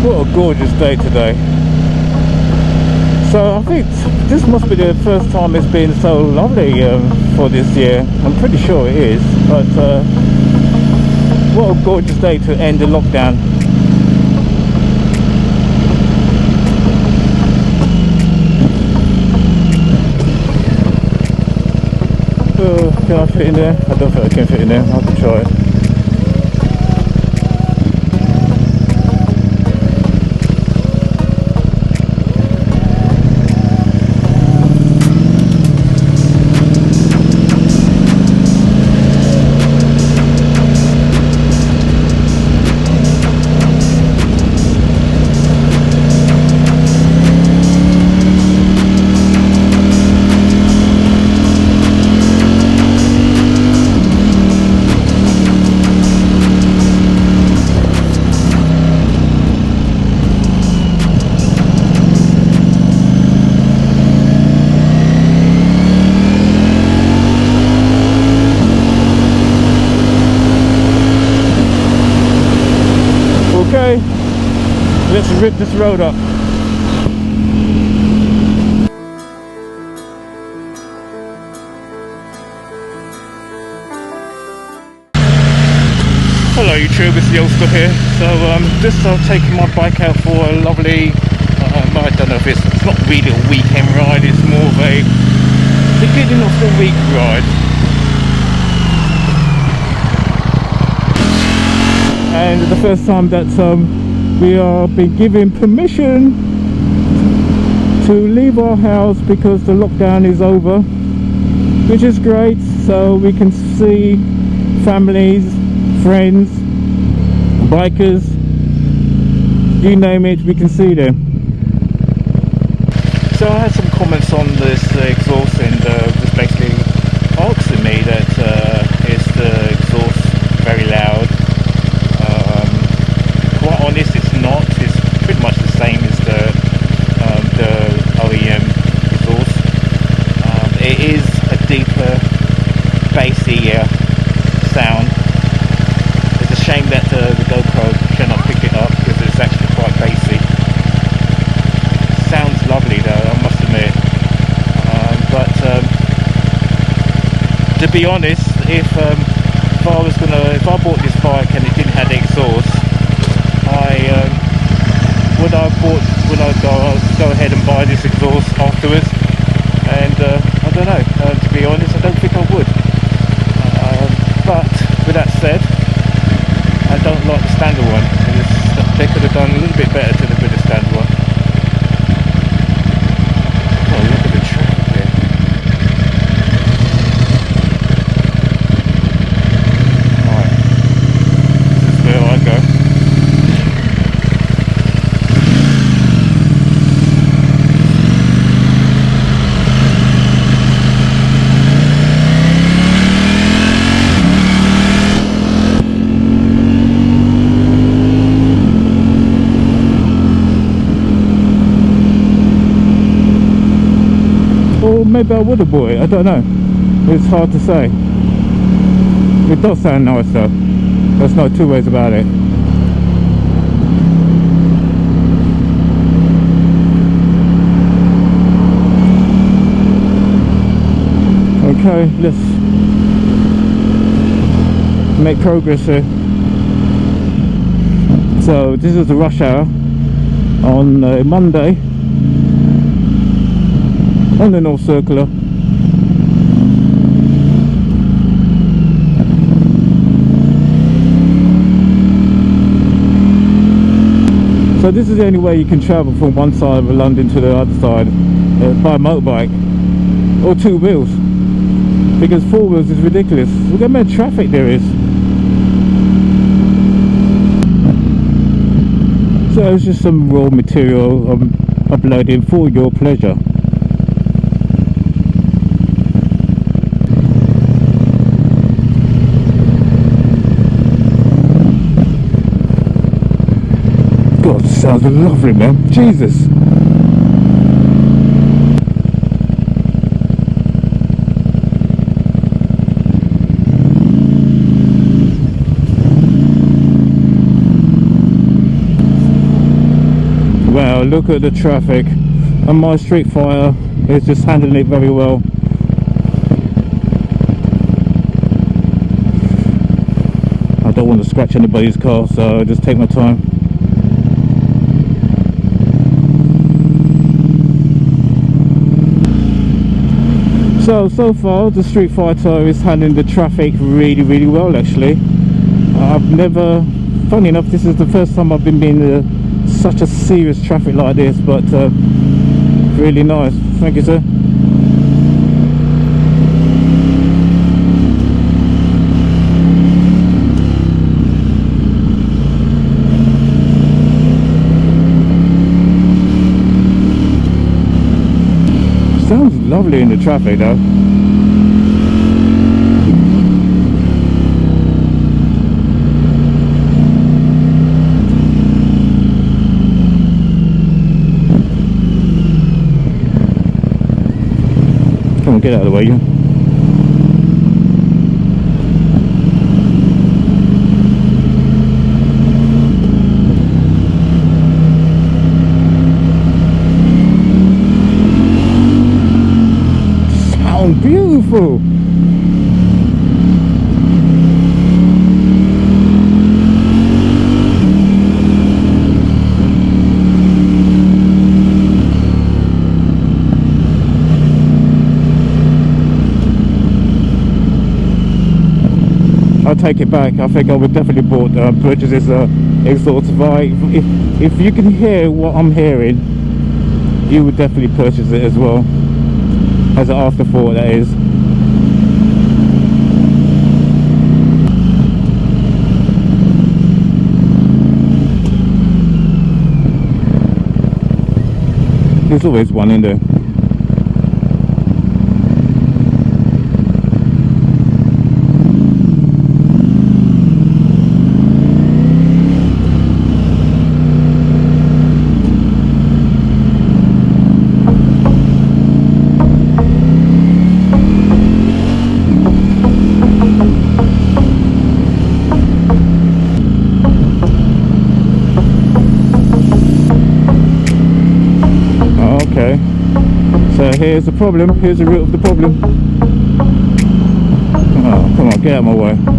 What a gorgeous day today. So I think this must be the first time it's been so lovely for this year. I'm pretty sure it is, but what a gorgeous day to end the lockdown. Can I fit in there? I don't think I can fit in there. I'll have to try it. Okay, let's rip this road up. Hello YouTube, it's Yosko here. So just taking my bike out for a lovely, I don't know if it's not really a weekend ride, it's more of a beginning of the week ride. And the first time that we are being given permission to leave our house because the lockdown is over, which is great, so we can see families, friends, bikers, you name it, we can see them. So I had some comments on this exhaust, and just basically asking me that is the exhaust very loud? Quite honest, it's not. It's pretty much the same as the OEM exhaust. It is a deeper, bassier sound. It's a shame that the GoPro cannot pick it up because it's actually quite bassy. Sounds lovely though, I must admit. But to be honest, if I bought this bike and it didn't have the exhaust, would I go ahead and buy this exhaust afterwards? And I don't know, to be honest, I don't think I would. But with that said, I don't like the standard one. They could have done a little bit better to the standard one. Oh, look at the traffic there. Alright, this is where I go. Maybe I would have bought it, I don't know. It's hard to say. It does sound nice though. There's no two ways about it. Okay, let's make progress here. So this is the rush hour on Monday on the North Circular. So this is the only way you can travel from one side of London to the other side by motorbike or two wheels, because four wheels is ridiculous. Look how much traffic there is. So it's just some raw material I'm uploading for your pleasure. God, sounds lovely, man. Jesus. Wow, look at the traffic, and my Street Fighter is just handling it very well. I don't want to scratch anybody's car, so I just take my time. So far the Street Fighter is handling the traffic really well actually. I've never, funny enough, this is the first time I've been in such a serious traffic like this, but really nice. Thank you, sir. Sounds lovely in the traffic though. Come on, get out of the way, you. Sound beautiful. I'll take it back. I think I would definitely purchase this exhaust. If you can hear what I'm hearing, you would definitely purchase it as well. As an afterthought, that is. There's always one in there. Okay, so here's the problem. Here's the root of the problem. Oh, come on, get out of my way.